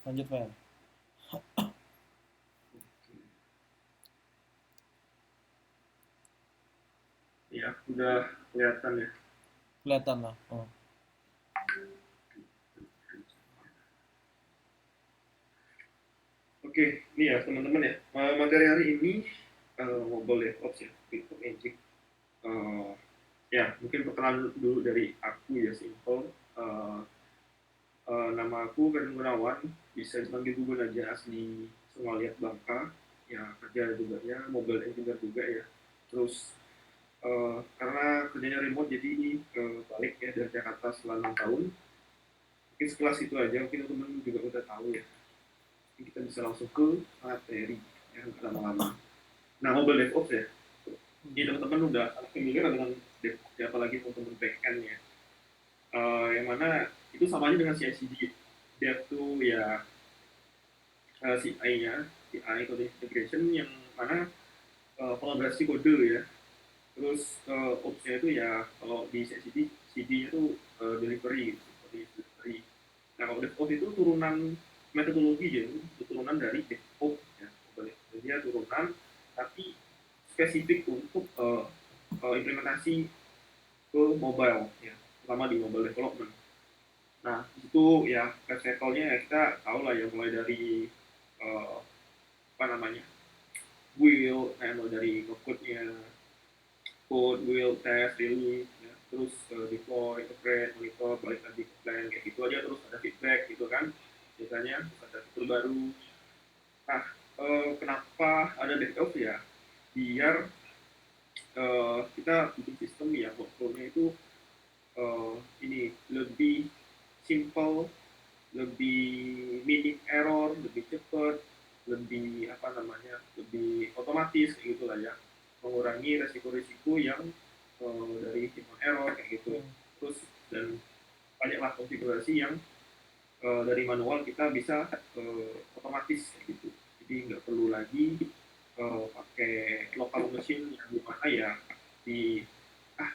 Lanjut, Fel. Ya, udah kelihatan ya. Kelihatan lah. Oh. Oke, ini ya teman-teman ya. Materi hari ini mobile DevOps ya, Victor Magic. Eh, ya, mungkin perkenalan dulu dari aku ya, simple. Eh, Nama aku Ferdi Gunawan, bisa dipanggil Google aja, asli Semaliat Bangka. Ya, kerja juga ya, mobile engineer juga ya. Terus karena kerjanya remote jadi balik ya dari Jakarta selama 6 tahun. Mungkin sekelas itu aja, mungkin teman-teman juga udah tahu ya. Kita bisa langsung ke materi yang lama-lama. Nah, mobile DevOps ya. Ini teman-teman udah familiar dengan DevOps ya, apalagi teman-teman backend ya. Yang mana itu samanya dengan CI/CD. Dev tuh ya CI-nya, CI code integration yang mana kolaborasi kode ya. Terus ops-nya itu ya kalau di CI/CD, CD-nya itu delivery, delivery. Nah, kalau DevOps itu turunan metodologi ya, itu turunan dari DevOps ya. Jadi dia turunan tapi spesifik untuk implementasi ke mobile ya, terutama di mobile development. Nah, itu ya life cycle-nya ya kita tahu lah ya, mulai dari uh, apa namanya build, mulai dari code-nya, code, build, test, release, ya. Terus deploy, upgrade, monitor, balik lagi ke plan, kayak gitu aja, terus ada feedback gitu kan, biasanya ada fitur baru. Nah, kenapa ada DevOps ya? Biar kita bikin sistem ya, workflow-nya itu ini lebih simple, lebih minim error, lebih cepat, lebih apa namanya, lebih otomatis kayak gitulah ya, mengurangi resiko-resiko yang dari human error kayak gitu. Terus dan banyaklah konfigurasi yang dari manual kita bisa otomatis kayak gitu. Jadi nggak perlu lagi pakai local machine yang dimana ya di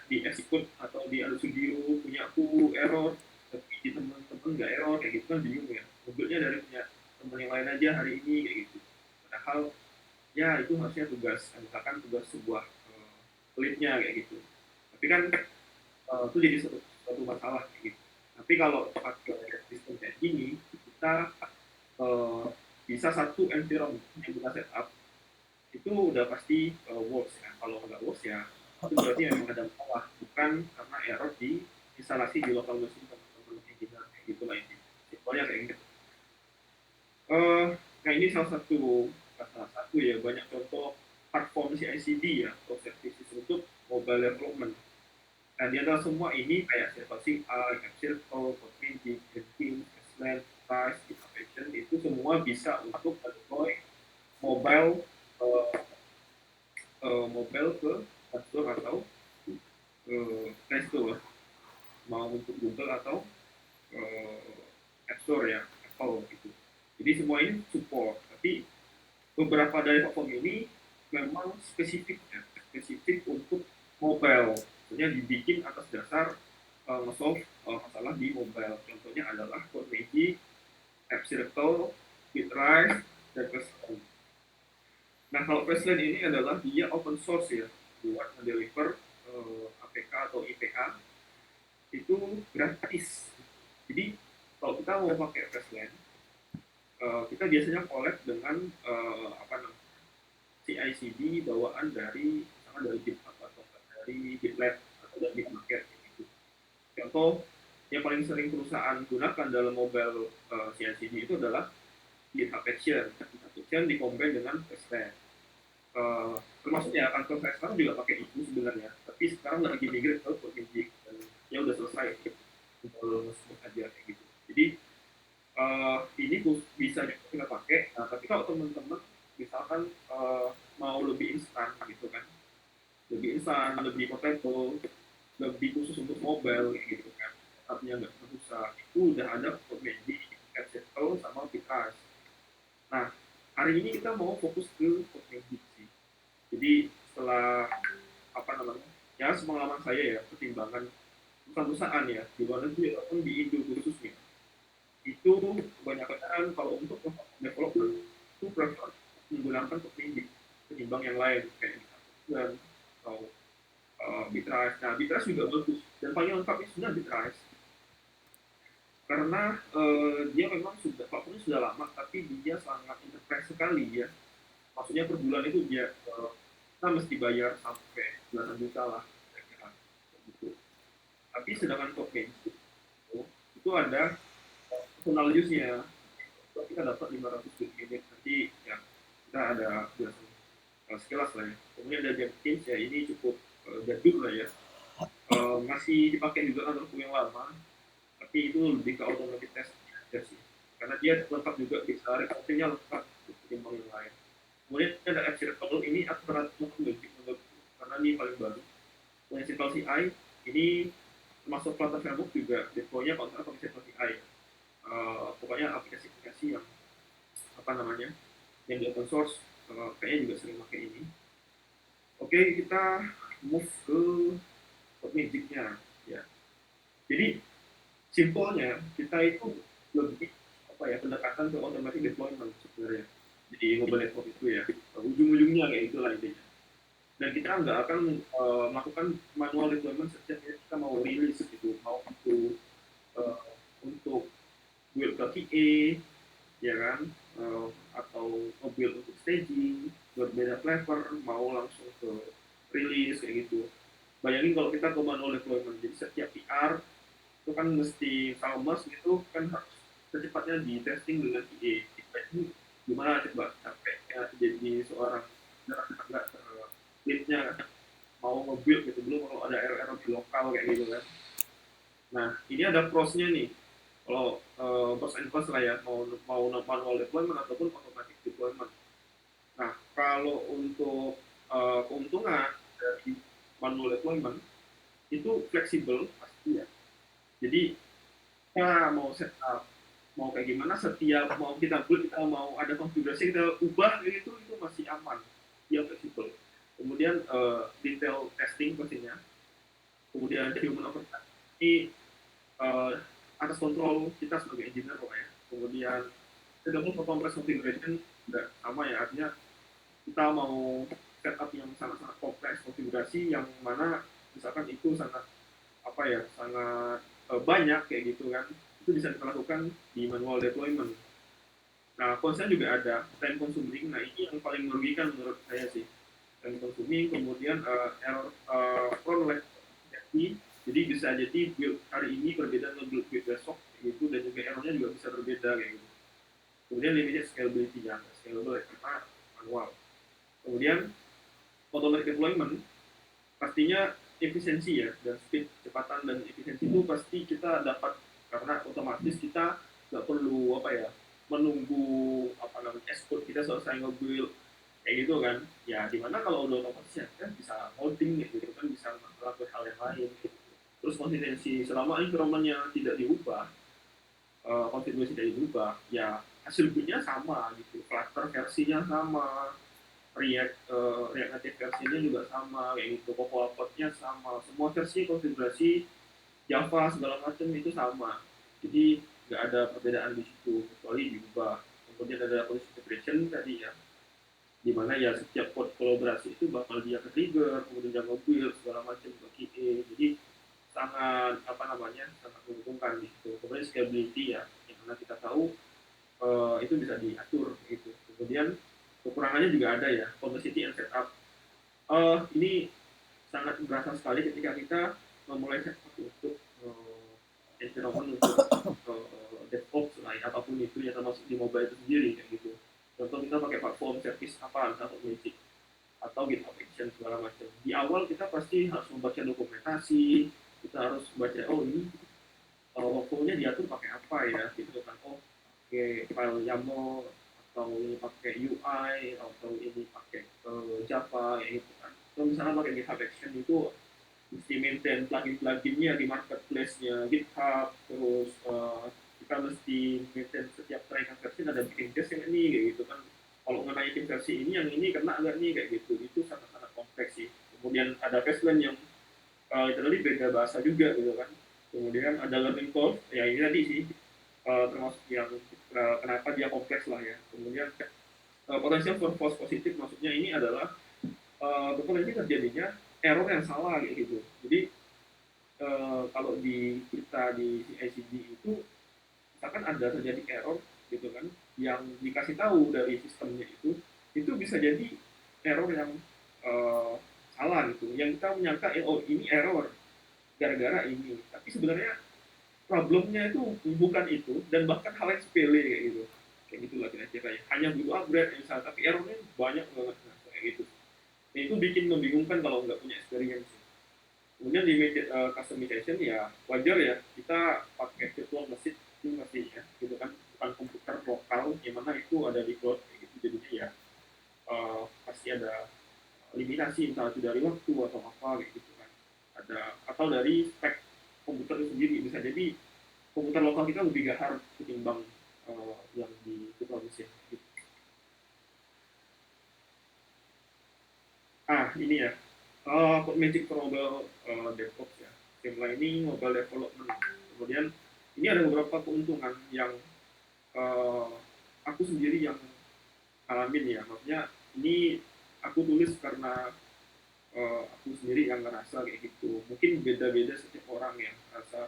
di execute atau di Adu Studio punya aku error, tapi di teman-teman nggak error kayak gitu kan bingung ya. Mobilnya dari punya teman yang lain aja hari ini kayak gitu. Padahal ya itu harusnya tugas, misalkan tugas sebuah leadnya kayak gitu. Tapi kan itu jadi suatu masalah kayak gitu. Tapi kalau pakai sistem kayak gini, kita uh, bisa satu environment yang kita setup itu udah pasti works ya. Kalau nggak works ya itu berarti memang ada masalah, bukan karena error di instalasi di lokal mesin teman-teman engineer kayak gitu lah ini. Simpelnya kayak gitu. Nah ini salah satu ya, banyak contoh platform CI/CD ya atau services untuk mobile development. Nah di antara semua ini kayak Circle CI, AppCircle, CodeMagic, Jenkins, Slant, Price, GitHub itu semua bisa untuk deploy mobile uh, mobile ke App Store atau Play Store, mau untuk Google atau App Store ya, Apple gitu. Jadi semua ini support, tapi beberapa dari platform ini memang spesifik ya, spesifik untuk mobile. Maksudnya dibikin atas dasar nge-solve masalah di mobile. Contohnya adalah CodeMagic, AppCircle, Bitrise, dan Fastlane. Nah, kalau Fastlane ini adalah dia open source ya, buat mendeliver APK atau IPA itu gratis. Jadi kalau kita mau pakai Fastlane, kita biasanya collab dengan apa namanya CI/CD bawaan dari misalkan dari GitHub atau dari GitLab atau dari Gitmarket gitu. Contoh yang paling sering perusahaan gunakan dalam mobile CI/CD itu adalah GitHub Action. GitHub Action dikombin dengan Fastlane. Termasuk ya kantor saya sekarang juga pakai itu sebenarnya, tapi sekarang lagi migrate ke Magic dan ya udah selesai, tinggal sebut aja kayak gitu. Jadi ini bisa kita pakai. Nah, tapi kalau teman-teman misalkan mau lebih instan gitu kan, lebih instan, lebih portable, lebih khusus untuk mobile gitu kan, artinya nggak susah, itu udah ada untuk Magic, Capsule, sama Vitras. Nah, hari ini kita mau fokus ke Magic sih. Jadi setelah apa namanya, ya pengalaman saya ya, pertimbangan perusahaan-perusahaan ya di luar negeri ataupun di Indo khususnya, itu kebanyakan kan kalau untuk development itu prefer menggunakan teknik ketimbang yang lain kayak dan atau Bitrise. Nah, Bitrise juga bagus dan paling lengkap itu sebenarnya Bitrise karena dia memang sudah platformnya sudah lama tapi dia sangat enterprise sekali ya. Maksudnya per bulan itu dia kita mesti bayar sampai belasan juta lah kira-kira gitu. Tapi sedangkan Token itu ada personal use-nya. Kita dapat 500 unit nanti ya kita ada belasan sekilas lah ya. Kemudian ada Jenkins ya ini cukup jadul lah ya. Masih dipakai juga kan yang lama, tapi itu lebih ke automatic test aja sih. Karena dia lengkap juga bisa reportingnya lengkap ketimbang yang lain. Kemudian ada App Circle ini aku pernah menurut karena ini paling baru. Kemudian Circle CI ini termasuk Flutter Framework juga deploynya kontra pakai Circle CI. Pokoknya aplikasi-aplikasi yang apa namanya yang di open source kayaknya juga sering pakai ini. Oke, kita move ke Magicnya ya. Jadi simpelnya kita itu lebih apa ya pendekatan ke automatic deployment sebenarnya. Jadi mobile network itu ya ujung-ujungnya kayak itulah intinya. Dan kita nggak akan melakukan manual deployment setiap kita mau rilis gitu, mau itu uh, untuk build ke QA, ya kan, atau build untuk staging, berbeda flavor, mau langsung ke rilis kayak gitu. Bayangin kalau kita ke manual deployment, jadi setiap PR itu kan mesti sama gitu kan harus secepatnya di testing dengan QA. Ini gimana coba capeknya jadi seorang nggak leadnya mau nge-build gitu belum kalau ada error-error di lokal kayak gitu kan. Nah ini ada prosnya nih kalau pros and cons lah ya mau manual deployment ataupun automatic deployment. Nah kalau untuk keuntungan dari manual deployment itu fleksibel pasti ya. Jadi kita mau setup mau kayak gimana setiap mau kita build kita mau ada konfigurasi kita ubah gitu itu masih aman dia fleksibel. Kemudian detail testing pastinya, kemudian human oversight ini atas kontrol kita sebagai engineer kok ya. Kemudian kita pun complex configuration juga sama ya, artinya kita mau setup yang sangat-sangat kompleks konfigurasi yang mana misalkan itu sangat apa ya sangat banyak kayak gitu kan itu bisa kita lakukan di manual deployment. Nah, konsep juga ada time consuming. Nah, ini yang paling merugikan menurut saya sih. Time consuming, kemudian error prone lag jadi bisa jadi build hari ini berbeda dengan build besok gitu dan juga errornya juga bisa berbeda kayak gitu. Kemudian limited scalability ya, scalable karena manual. Kemudian automatic deployment pastinya efisiensi ya dan speed kecepatan dan efisiensi itu pasti kita dapat karena otomatis kita nggak perlu apa ya menunggu apa namanya export kita selesai nge-build kayak gitu kan ya dimana kalau udah otomatis ya kan bisa coding gitu kan bisa melakukan hal yang lain gitu. Terus konsistensi selama environment-nya tidak diubah konfigurasi tidak diubah ya hasil build-nya sama gitu Flutter versinya sama React Native versinya juga sama kayak gitu Cocoa Code-nya sama semua versi konfigurasi Java segala macam itu sama jadi nggak ada perbedaan di situ kecuali diubah. Kemudian ada policy integration tadi ya di mana ya setiap code kolaborasi itu bakal dia ke trigger kemudian dia mobil segala macam ke QA jadi sangat apa namanya sangat menguntungkan di situ. Kemudian scalability ya yang mana kita tahu itu bisa diatur gitu. Kemudian kekurangannya juga ada ya complexity and setup. Ini sangat berasa sekali ketika kita memulai setup untuk environment untuk DevOps lah ya, apapun itu ya termasuk di mobile itu sendiri kayak gitu. Contoh kita pakai platform service apa atau Magic atau GitHub Action segala macam. Di awal kita pasti harus membaca dokumentasi, kita harus baca oh ini workflow-nya diatur pakai apa ya gitu kan oh pakai file YAML atau ini pakai UI atau ini pakai Java ya gitu kan. Kalau misalnya pakai GitHub Action itu mesti maintain plugin-pluginnya di marketplace-nya GitHub, terus kita mesti maintain setiap tracking versi ada bikin test yang ini kayak gitu kan. Kalau ngenaikin versi ini yang ini kena nggak nih kayak gitu, itu sangat-sangat kompleks sih. Kemudian ada baseline yang literally beda bahasa juga gitu kan. Kemudian ada learning curve, ya ini tadi sih termasuk yang kenapa dia kompleks lah ya. Kemudian potensial for false positif maksudnya ini adalah berpotensi terjadinya error yang salah gitu. Jadi kalau di kita di CICD itu misalkan ada terjadi error gitu kan yang dikasih tahu dari sistemnya itu bisa jadi error yang uh, salah gitu yang kita menyangka oh ini error gara-gara ini tapi sebenarnya problemnya itu bukan itu dan bahkan hal yang sepele kayak gitulah kira-kira ya hanya butuh upgrade misalnya tapi errornya banyak banget nah, kayak gitu nah, itu bikin membingungkan kalau nggak punya experience. Kemudian di customization ya wajar ya kita pakai virtual machine itu masih ya gitu kan bukan komputer lokal yang mana itu ada di cloud kayak gitu jadinya ya pasti ada limitasi entah itu dari waktu atau apa kayak gitu kan ada atau dari spek komputer itu sendiri bisa jadi komputer lokal kita lebih gahar ketimbang yang di virtual machine gitu. Ini ya Magic for Mobile DevOps ya streamlining mobile development kemudian ini ada beberapa keuntungan yang uh, aku sendiri yang alamin ya maksudnya ini aku tulis karena aku sendiri yang ngerasa kayak gitu mungkin beda-beda setiap orang yang ngerasa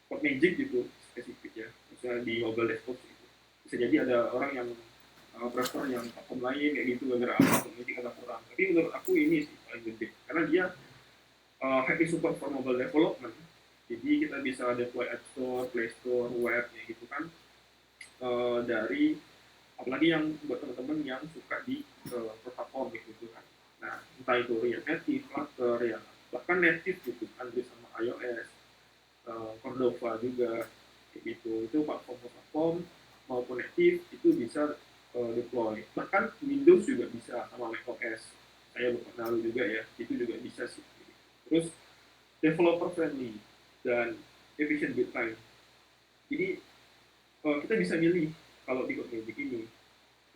code magic gitu spesifik ya misalnya di mobile desktop gitu bisa jadi ada orang yang prefer yang platform lain kayak gitu gara-gara apa code magic agak kurang tapi menurut aku ini sih paling gede karena dia happy support for mobile development jadi kita bisa deploy App Store, Play Store, web kayak gitu kan dari apalagi yang buat teman-teman yang suka di platform gitu kan nah entah itu React Native, Flutter ya bahkan native gitu Android sama iOS Cordova juga kayak gitu itu platform-platform maupun native itu bisa deploy bahkan Windows juga bisa sama macOS saya pernah juga ya itu juga bisa sih terus developer friendly dan efficient build time jadi kita bisa milih kalau di Codemagic ini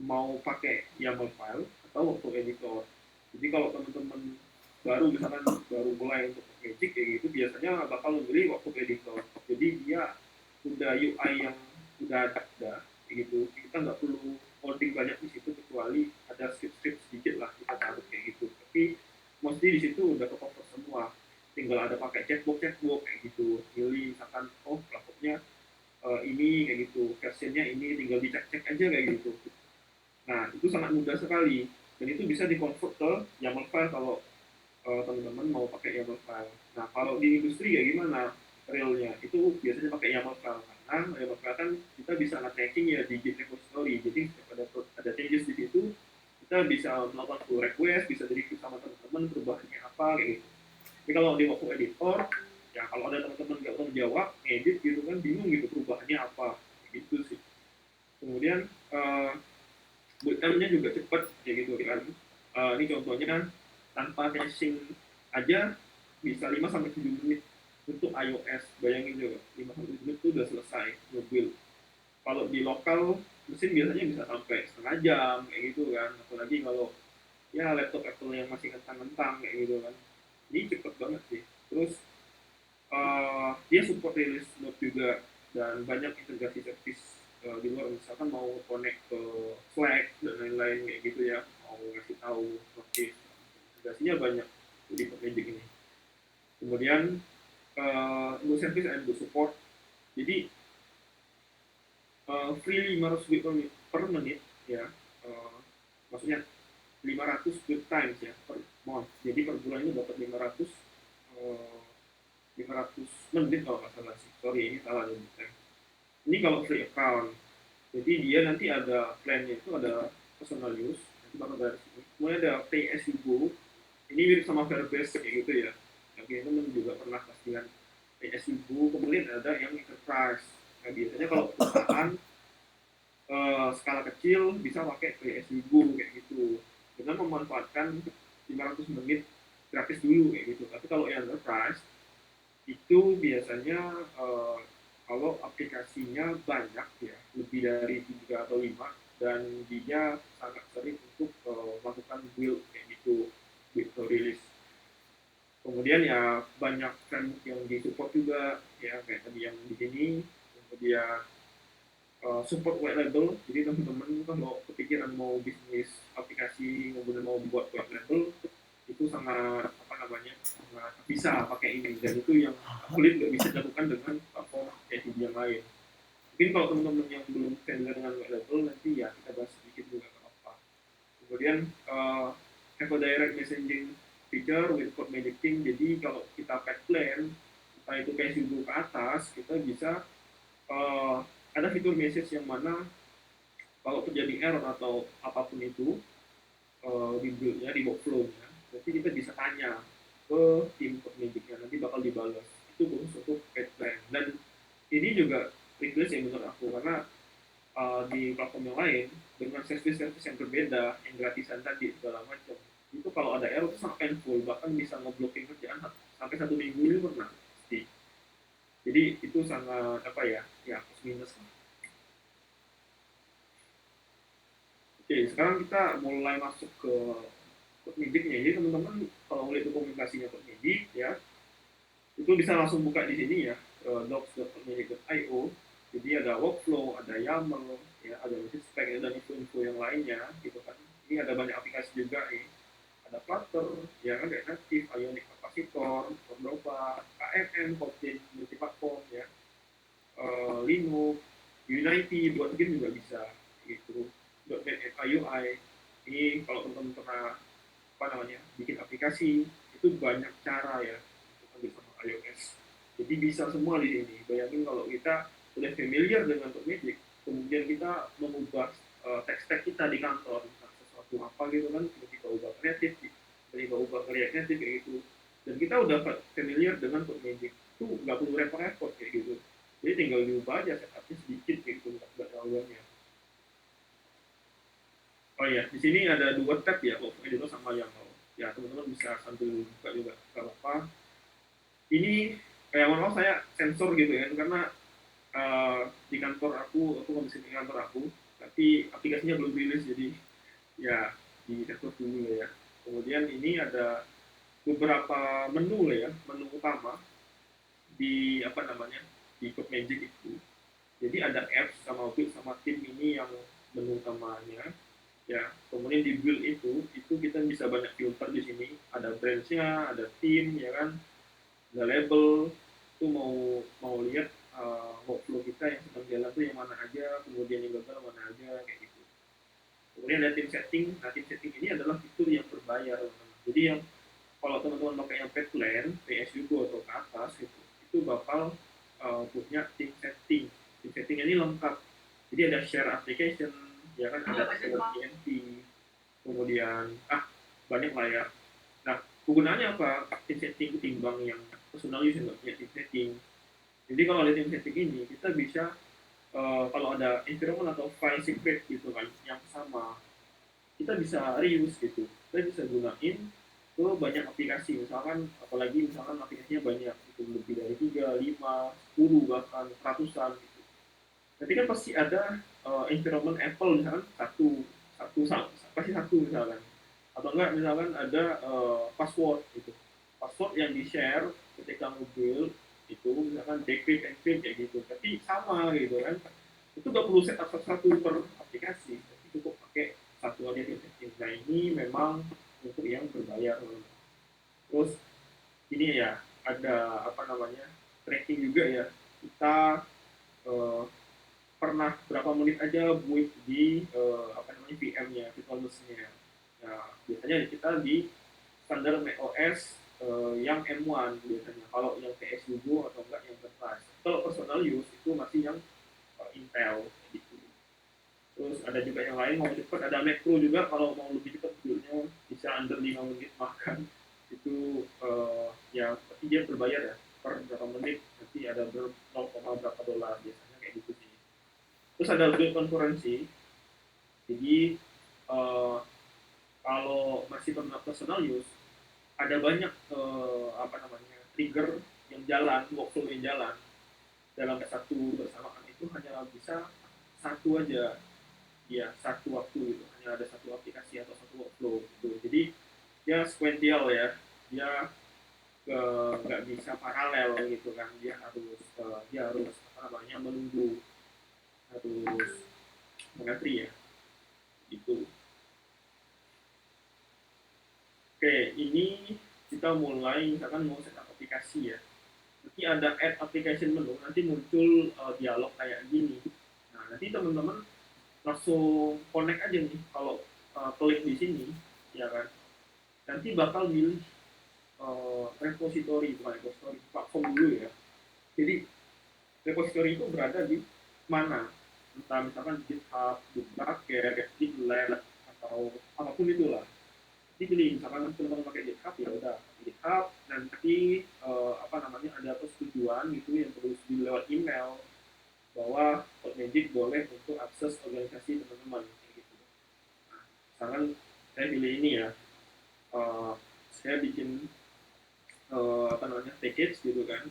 mau pakai YAML file atau workflow editor. Jadi kalau teman-teman baru misalkan baru mulai untuk Magic kayak gitu biasanya bakal memilih workflow editor. Jadi dia udah UI yang udah ada kayak gitu. Kita nggak perlu coding banyak di situ kecuali ada script-script sedikit lah kita taruh kayak gitu. Tapi mostly di situ udah ke-cover semua. Tinggal ada pakai chatbot kayak gitu. Pilih misalkan oh platformnya ini kayak gitu versionnya ini tinggal dicek-cek aja kayak gitu nah itu sangat mudah sekali dan itu bisa dikonvert ke YAML file kalau teman-teman mau pakai YAML file nah kalau di industri ya gimana realnya itu biasanya pakai YAML file karena YAML file kan kita bisa nge-tracking ya di Git repository jadi ada changes di situ kita bisa melakukan pull request bisa di-review sama teman-teman perubahannya apa kayak gitu tapi kalau di workflow editor ya kalau ada teman-teman nggak tahu jawab ngedit gitu kan bingung gitu perubahannya apa gitu sih kemudian boot time-nya juga cepat kayak gitu kan ini contohnya tanpa caching aja bisa 5 sampai 7 menit untuk iOS bayangin juga 5 sampai 7 menit itu udah selesai mobil kalau di lokal mesin biasanya bisa sampai setengah jam kayak gitu kan apalagi kalau ya laptop Apple yang masih kentang-kentang kayak gitu kan ini cepet banget sih terus dia support release note juga dan banyak integrasi service di luar misalkan mau connect ke Slack dan lain-lain kayak gitu ya mau ngasih tahu notif integrasinya banyak di Magic ini kemudian untuk service and untuk support jadi free 500 wait per menit ya maksudnya 500 good times ya per month jadi per bulan ini dapat 500 menit kalau nggak salah sih sorry ini salah nyebutnya ini kalau free account jadi dia nanti ada plannya itu ada personal use nanti bakal dari sini kemudian ada pay as you go ini mirip sama Firebase kayak gitu ya tapi teman juga pernah pastikan pay as you go kemudian ada yang enterprise nah biasanya kalau perusahaan skala kecil bisa pakai pay as you go kayak gitu dengan memanfaatkan 500 menit gratis dulu kayak gitu tapi kalau yang enterprise itu biasanya kalau aplikasinya banyak ya lebih dari 3 atau 5 dan dia sangat sering untuk melakukan build kayak gitu build to release kemudian ya banyak framework yang disupport juga ya kayak tadi yang di sini kemudian support white label. Jadi teman-teman kalau kepikiran mau bisnis aplikasi kemudian mau buat white label itu sangat apa namanya sangat bisa pakai ini, dan itu yang kulit nggak bisa dilakukan dengan platform kayak yang lain. Mungkin kalau teman-teman yang belum familiar dengan white label nanti ya kita bahas sedikit juga nggak apa-apa. Kemudian have a direct messaging feature with code magic thing. Jadi kalau kita pack plan entah itu kayak ke atas, kita bisa ada fitur message yang mana kalau terjadi error atau apapun itu di build-nya, di workflow-nya, nanti kita bisa tanya ke tim Magicnya, nanti bakal dibalas. Itu bagus untuk pipeline. Dan ini juga request yang menurut aku, karena di platform yang lain, dengan service-service yang berbeda, yang gratisan tadi, segala macam, itu kalau ada error itu sangat painful, bahkan bisa ngeblocking kerjaan sampai 1 minggu ini pernah. Pasti. Jadi itu sangat apa ya plus minus lah. Oke, sekarang kita mulai masuk ke Magicnya. Jadi teman-teman kalau melihat dokumentasinya Magic ya, itu bisa langsung buka di sini ya, docs.magic.io. Jadi ada workflow, ada YAML, ya, ada message spec, dan info-info yang lainnya gitu kan. Ini ada banyak aplikasi juga nih. Ada Flutter, ya kan, kayak Native, Ionic Capacitor, Cordova, KMN, Kotlin, multiplatform ya, Linux, Unity buat game juga bisa gitu. .NET UI ini kalau teman-teman pernah apa namanya bikin aplikasi itu banyak cara ya untuk ambil sama iOS. Jadi bisa semua di sini. Bayangin kalau kita udah familiar dengan Magic, kemudian kita mengubah teks-teks kita di kantor, nah, sesuatu apa gitu kan, kita ubah kreatif, kita ubah kreatif kayak gitu. Dan kita udah familiar dengan Magic, itu nggak perlu repot-repot kayak gitu. Jadi tinggal diubah aja setupnya sedikit gitu, nggak terlalu banyak. Oh iya, di sini ada 2 tab ya, Workflow Editor sama yang mau. Ya, teman-teman bisa sambil buka juga, nggak apa-apa. Ini kayak maaf saya sensor gitu ya, karena di kantor aku ngabisin di kantor aku, tapi aplikasinya belum rilis, jadi ya di sensor dulu ya. Kemudian ini ada beberapa menu lah ya, menu utama di apa namanya di Magic itu. Jadi ada apps sama build sama tim, ini yang menu utamanya ya. Kemudian di build itu kita bisa banyak filter di sini, ada branch-nya, ada tim ya kan, ada label. Itu mau mau lihat workflow kita yang sedang jalan tuh yang mana aja, kemudian yang gagal mana aja kayak gitu. Kemudian ada tim setting. Nah, tim setting ini adalah fitur yang berbayar, teman-teman. Jadi yang kalau teman-teman pakai yang paid plan PSU atau ke atas itu bakal punya tim setting. Tim setting ini lengkap. Jadi ada share application, ya kan, ada TNT, kemudian banyak lah ya. Nah, kegunaannya apa tim setting ketimbang yang personal use yang nggak punya tim setting? Jadi kalau ada tim setting ini kita bisa kalau ada environment atau file secret gitu kan yang sama, kita bisa reuse gitu. Kita bisa gunain ke banyak aplikasi, misalkan apalagi misalkan aplikasinya banyak, itu lebih dari 3, 5, 10 bahkan ratusan gitu. Nanti kan pasti ada environment Apple misalkan satu satu pasti satu misalkan, atau enggak misalkan ada password gitu, password yang di share ketika mobil itu misalkan decrypt encrypt kayak gitu, tapi sama gitu kan, itu nggak perlu setup satu per aplikasi, tapi cukup pakai satu aja di setting. Nah, ini memang untuk yang berbayar. Terus ini ya ada apa namanya tracking juga ya, kita eh, pernah berapa menit aja buat di apa namanya VM-nya, virtual machine-nya. Nah, biasanya kita di standar macOS yang M1 biasanya. Kalau yang PSU atau enggak yang Enterprise. Kalau personal use itu masih yang Intel gitu. Terus ada juga yang lain mau cepat, ada Mac Pro juga, kalau mau lebih cepat build-nya bisa under 5 menit makan. Itu ya tapi dia berbayar ya per berapa menit, nanti ada 0, berapa dolar biasanya kayak gitu sih. Terus ada build konferensi. Jadi uh, kalau masih personal use, ada banyak apa namanya trigger yang jalan, workflow yang jalan dalam satu bersamaan, itu hanya bisa satu aja, ya satu waktu gitu, hanya ada satu aplikasi atau satu workflow gitu. Jadi dia sequential ya, dia nggak bisa paralel gitu kan, dia harus apa namanya menunggu harus mengantri ya, gitu. Oke, ini kita mulai misalkan mau setup aplikasi ya. Nanti ada add application menu, nanti muncul dialog kayak gini. Nah, nanti teman-teman langsung connect aja nih kalau klik di sini, ya kan. Nanti bakal milih repository, bukan repository, platform dulu ya. Jadi repository itu berada di mana? Entah misalkan GitHub, Bitbucket, GitLab, atau apapun itulah. Jadi pilih misalkan teman-teman pakai GitHub ya udah GitHub, nanti apa namanya ada persetujuan gitu yang terus di lewat email bahwa Codemagic boleh untuk akses organisasi teman-teman gitu. Nah, misalkan saya pilih ini ya, saya bikin apa namanya package gitu kan.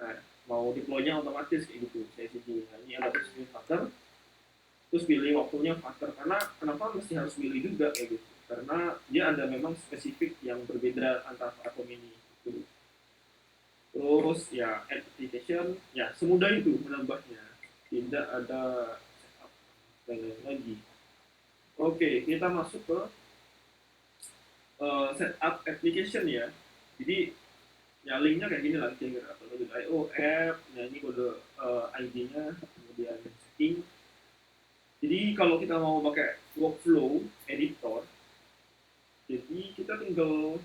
Nah, mau deploy-nya otomatis kayak gitu. Saya sini. Nah, ini ada screen factor. Terus pilih waktunya factor. Karena kenapa mesti harus pilih juga kayak gitu? Karena dia ada memang spesifik yang berbeda antara platform ini. Gitu. Terus ya add application, ya semudah itu menambahnya. Tidak ada setup dan lain lagi. Oke, kita masuk ke setup application ya. Jadi ya linknya kayak gini lah kira-kira .io app, nah ini kode ID-nya, kemudian setting. Jadi kalau kita mau pakai workflow editor, jadi kita tinggal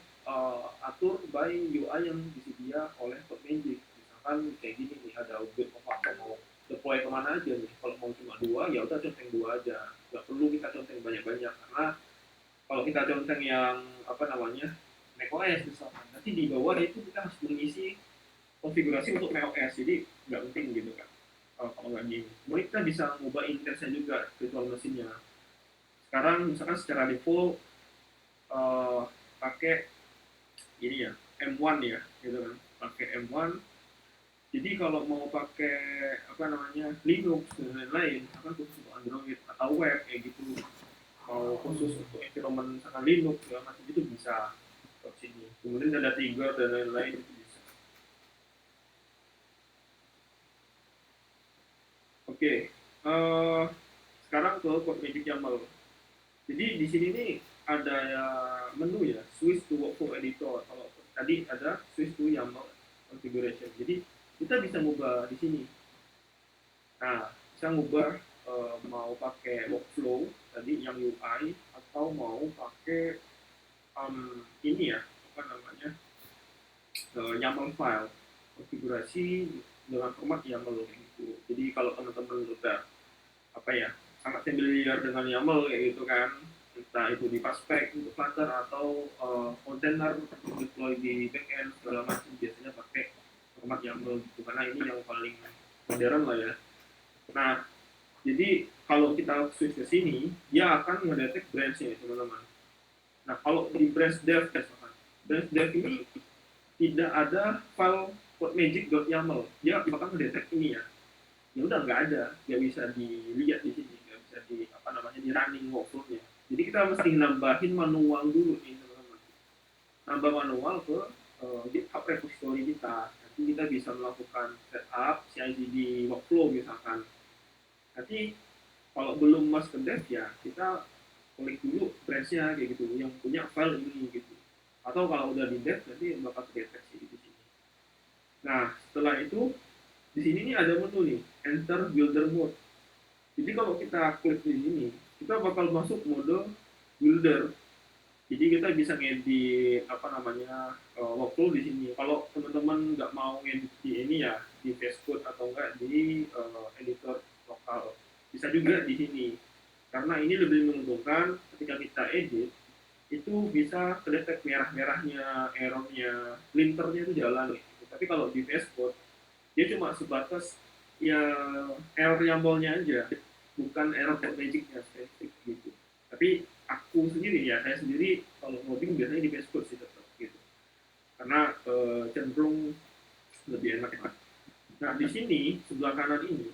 atur by UI yang disedia oleh Codemagic. Misalkan kayak gini nih, ada build of mau deploy kemana aja nih. Kalau mau cuma dua, ya udah conteng dua aja. Nggak perlu kita conteng banyak-banyak karena kalau kita conteng yang apa namanya macOS misalkan, nanti di bawah itu kita harus mengisi konfigurasi untuk macOS, jadi nggak penting gitu kan. Kalau nggak gini, kemudian kita bisa mengubah interface juga virtual mesinnya. Sekarang misalkan secara default pakai ini ya M1 ya gitu kan, pakai M1. Jadi kalau mau pakai apa namanya Linux dan lain-lain, misalkan khusus untuk Android atau web kayak gitu, mau khusus untuk environment misalkan Linux ya macam itu bisa ke sini. Kemudian ada trigger dan lain-lain itu bisa. Oke, sekarang ke Codemagic YAML. Jadi di sini nih ada ya menu ya, switch to workflow editor. Kalau tadi ada switch to YAML configuration. Jadi kita bisa ngubah di sini. Nah, bisa ngubah mau pakai workflow tadi yang UI atau mau pakai ini ya apa namanya YAML file konfigurasi dengan format YAML gitu. Jadi kalau teman-teman udah apa ya sangat familiar dengan YAML kayak gitu kan, entah itu di Paspec untuk Flutter atau kontainer untuk deploy di backend segala macam, biasanya pakai format YAML gitu karena ini yang paling modern lah ya. Nah, jadi kalau kita switch ke sini, dia akan mendetek branch-nya teman-teman. Nah, kalau di branch dev, branch dev ini tidak ada file codemagic.yaml, dia bakal mendetek ini ya. Ya udah nggak ada, nggak bisa dilihat di sini, nggak bisa di apa namanya di running workflow-nya. Jadi kita mesti nambahin manual dulu nih teman-teman. Nambah manual ke GitHub repository kita. Nanti kita bisa melakukan setup CI/CD workflow misalkan. Nanti kalau belum masuk ke dev ya kita klik dulu branch-nya kayak gitu yang punya file ini gitu. Atau kalau udah di dev nanti bakal terdeteksi di sini. Nah, setelah itu di sini nih ada menu nih, enter builder mode. Jadi kalau kita klik di sini, kita bakal masuk mode builder. Jadi kita bisa ngedit apa namanya workflow di sini. Kalau teman-teman nggak mau ngedit di ini ya di VS Code atau enggak di editor lokal, bisa juga di sini. Karena ini lebih menguntungkan ketika kita edit itu bisa kedetek merah-merahnya, errornya, linternya itu jalan gitu. Tapi kalau di VS Code dia cuma sebatas ya error YAML-nya aja, bukan error Codemagic-nya spesifik gitu. Tapi aku sendiri ya, saya sendiri kalau coding biasanya di VS Code sih tetap gitu. Karena cenderung lebih enak ya. Nah, di sini sebelah kanan ini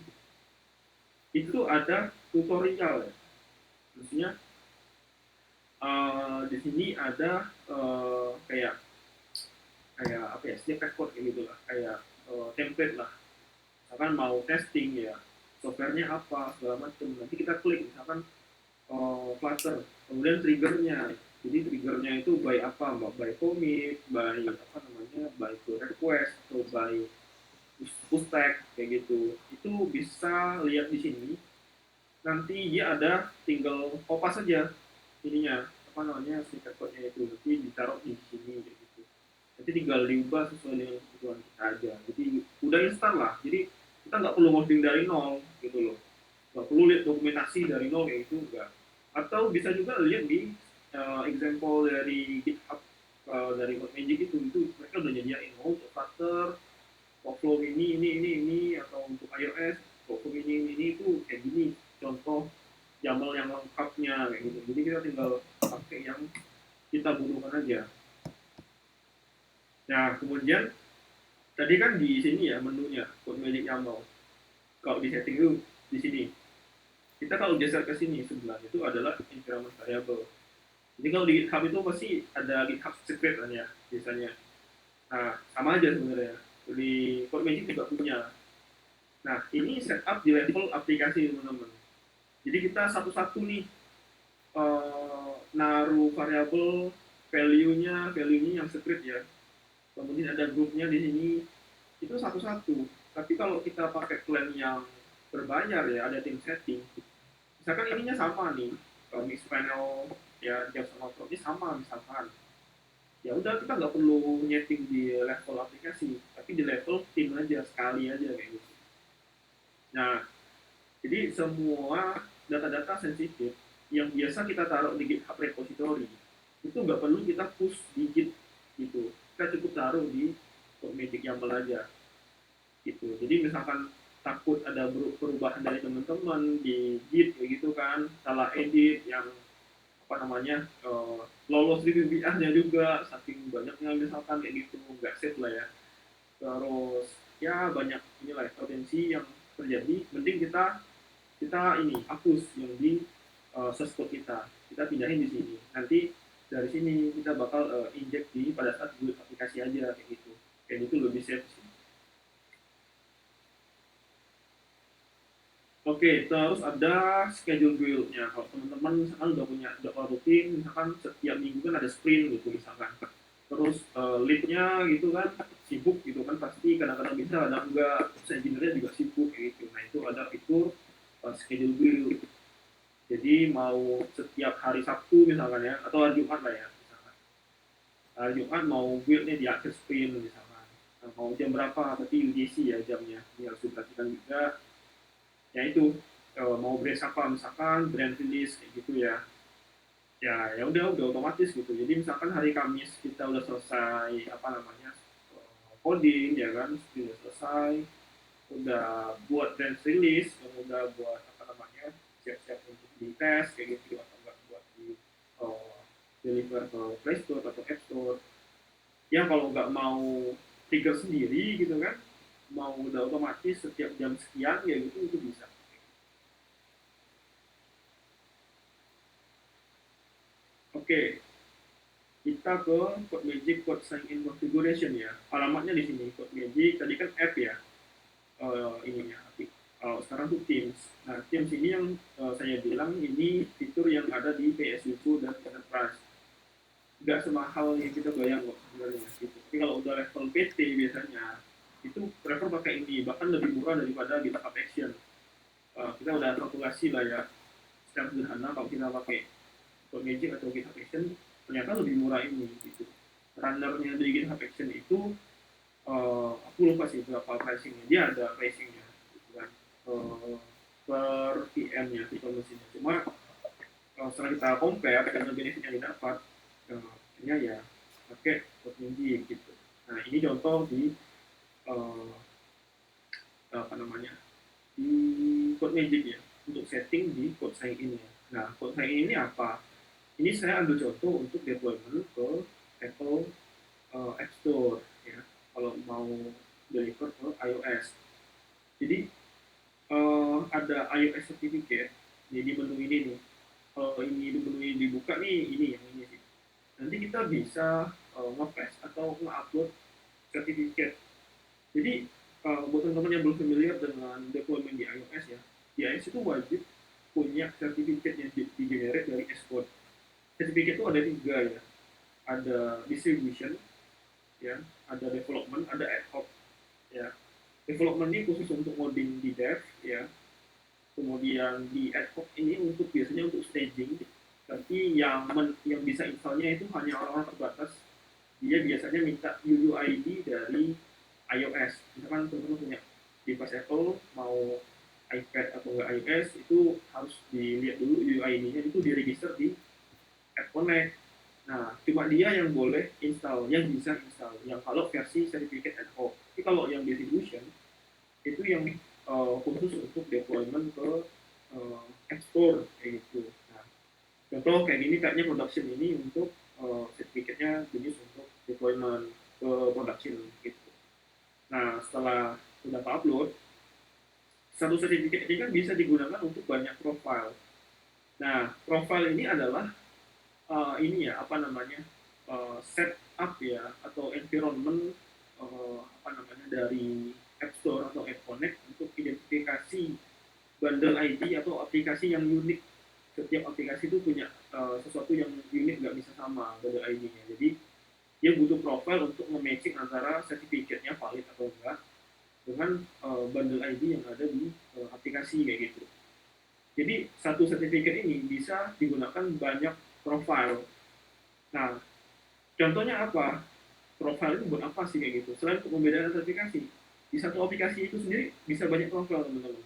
itu ada tutorial ya. Maksudnya di sini ada kayak kayak apa ya, snippet code kayak gitu lah, kayak template lah. Misalkan mau testing ya, softwarenya apa segala macam. Nanti kita klik misalkan Flutter, kemudian triggernya. Jadi triggernya itu by apa, by commit, by apa namanya, by pull request atau by push tag kayak gitu. Itu bisa lihat di sini. Nanti dia ada tinggal copy saja ininya apa namanya snippet code-nya itu nanti ditaruh di sini kayak gitu. Nanti tinggal diubah sesuai dengan kebutuhan kita aja. Jadi udah instan lah. Jadi kita nggak perlu ngoding dari nol gitu loh. Nggak perlu lihat dokumentasi dari nol kayak gitu enggak. Atau bisa juga lihat di example dari GitHub dari CodeMagic itu mereka udah nyediain untuk Flutter, workflow ini atau untuk iOS workflow ini itu kayak gini contoh YAML yang lengkapnya kayak gitu. Jadi kita tinggal pakai yang kita butuhkan aja. Nah kemudian tadi kan di sini ya menunya CodeMagic YAML. Kalau di setting itu di sini. Kita kalau geser ke sini sebelah itu adalah environment variable. Jadi kalau di GitHub itu pasti ada GitHub secret kan ya biasanya. Nah sama aja sebenarnya. Di CodeMagic juga punya. Nah ini setup di level aplikasi teman-teman. Jadi kita satu-satu nih naruh variabel value-nya yang secret ya. Kemudian ada grupnya di sini itu satu-satu. Tapi kalau kita pakai plan yang berbayar ya ada tim setting. Misalkan ininya sama nih, kalau mix panel ya jam sama ini sama misalkan. Ya udah kita nggak perlu nyeting di level aplikasi, tapi di level tim aja sekali aja kayak gitu. Nah, jadi semua data-data sensitif yang biasa kita taruh di GitHub repository itu nggak perlu kita push di Git gitu. Kita cukup taruh di CodeMagic YAML aja gitu. Jadi misalkan takut ada perubahan dari teman-teman di Git kayak gitu kan, salah edit yang apa namanya lolos di VBA-nya juga saking banyaknya misalkan kayak gitu nggak safe lah ya. Terus ya banyak inilah potensi yang terjadi. Mending kita ini hapus yang di source code kita pindahin di sini. Nanti dari sini kita bakal inject di pada saat build aplikasi aja kayak gitu. Kayak gitu lebih safe sih. Oke, terus ada schedule build-nya. Kalau teman-teman misalkan udah punya jadwal rutin, misalkan setiap minggu kan ada sprint gitu misalkan. Terus lead-nya gitu kan sibuk gitu kan pasti kadang-kadang bisa kadang enggak, terus engineer-nya juga sibuk kayak gitu. Nah itu ada fitur schedule build. Jadi mau setiap hari Sabtu misalkan ya, atau hari Jumat lah ya misalkan. Hari Jumat mau build-nya di akhir sprint misalkan. Nah, mau jam berapa, berarti UTC ya jamnya. Ini harus diperhatikan juga ya itu mau brand apa misalkan brand release kayak gitu ya ya udah otomatis gitu. Jadi misalkan hari Kamis kita udah selesai apa namanya coding ya kan sudah selesai udah buat brand release yang udah buat apa namanya siap-siap untuk di tes kayak gitu atau enggak buat di uh, deliver ke Play Store atau App Store ya. Kalau nggak mau trigger sendiri gitu kan mau udah otomatis setiap jam sekian ya gitu itu bisa. Oke, kita ke CodeMagic Code Sign In Configuration ya. Alamatnya di sini CodeMagic. Tadi kan app ya, ininya. Sekarang tuh Teams. Nah, Teams ini yang saya bilang ini fitur yang ada di PSU dan Enterprise. Nggak semahal yang kita bayang kok sebenarnya. Gitu. Tapi kalau udah level PT biasanya itu prefer pakai ini, bahkan lebih murah daripada GitHub Action. Kita udah kalkulasi lah ya, secara sederhana kalau kita pakai CodeMagic atau GitHub Action ternyata lebih murah ini gitu. Runnernya dari GitHub Action itu aku lupa sih berapa pricingnya, dia ada pricingnya gitu kan. Per PM-nya virtual mesinnya. Cuma setelah kita compare dengan benefit yang didapat akhirnya ya pakai CodeMagic gitu. Nah ini contoh di uh, apa namanya di CodeMagic ya untuk setting di code sign in ya. Nah code sign in ini apa? Ini saya ambil contoh untuk deployment ke Apple App Store ya kalau mau deliver ke iOS. Jadi ada iOS certificate di menu ini nih. Kalau ini di menu ini dibuka nih ini yang ini sih. Nanti kita bisa nge-paste atau nge-upload certificate. Jadi buat teman-teman yang belum familiar dengan deployment di iOS ya, IIS itu wajib punya sertifikat yang di-generate dari Xcode. Sertifikat itu ada tiga ya, ada distribution, ya, ada development, ada ad hoc, ya. Development ini khusus untuk modding di dev, ya. Kemudian di ad hoc ini untuk biasanya untuk staging, tapi yang bisa installnya itu hanya orang-orang terbatas. Dia biasanya minta UUID dari iOS. Misalkan teman-teman punya device Apple mau iPad atau enggak iOS, itu harus dilihat dulu UUID-nya itu diregister di App Connect. Nah, cuma dia yang boleh install, yang bisa install. Yang kalau versi certificate ad hoc. Tapi kalau yang distribution, itu yang khusus untuk deployment ke export kayak gitu. Nah, contoh kayak gini kayaknya production ini untuk sertifikatnya jenis untuk deployment ke production gitu. Nah, setelah sudah upload, satu sertifikat ini kan bisa digunakan untuk banyak profile. Nah, profile ini adalah ini ya apa namanya setup ya atau environment apa namanya dari App Store atau App Connect untuk identifikasi bundle ID atau aplikasi yang unik. Setiap aplikasi itu punya sesuatu yang unik, nggak bisa sama bundle ID-nya. Jadi dia butuh profile untuk mematching antara sertifikatnya valid atau enggak dengan bundle ID yang ada di aplikasi kayak gitu. Jadi satu sertifikat ini bisa digunakan banyak profile. Nah, contohnya apa? Profile itu buat apa sih kayak gitu? Selain untuk membedakan sertifikasi, di satu aplikasi itu sendiri bisa banyak profile teman-teman.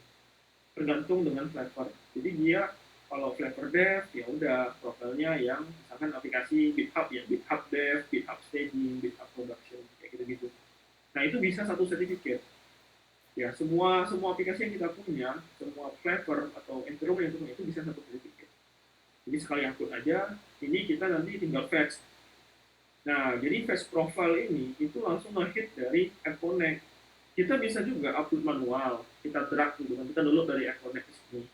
Tergantung dengan flavor. Jadi dia kalau flavor dev ya udah profilnya yang misalkan aplikasi GitHub ya, GitHub dev, GitHub staging, GitHub production kayak gitu-gitu. Nah itu bisa satu sertifikat. Ya semua semua aplikasi yang kita punya, semua flavor atau environment yang kita punya itu bisa satu sertifikat. Jadi sekali upload aja, ini kita nanti tinggal fetch. Nah, jadi fetch profile ini itu langsung nge-hit dari App Connect. Kita bisa juga upload manual, kita drag gitu kan, kita download dari App Connect ini.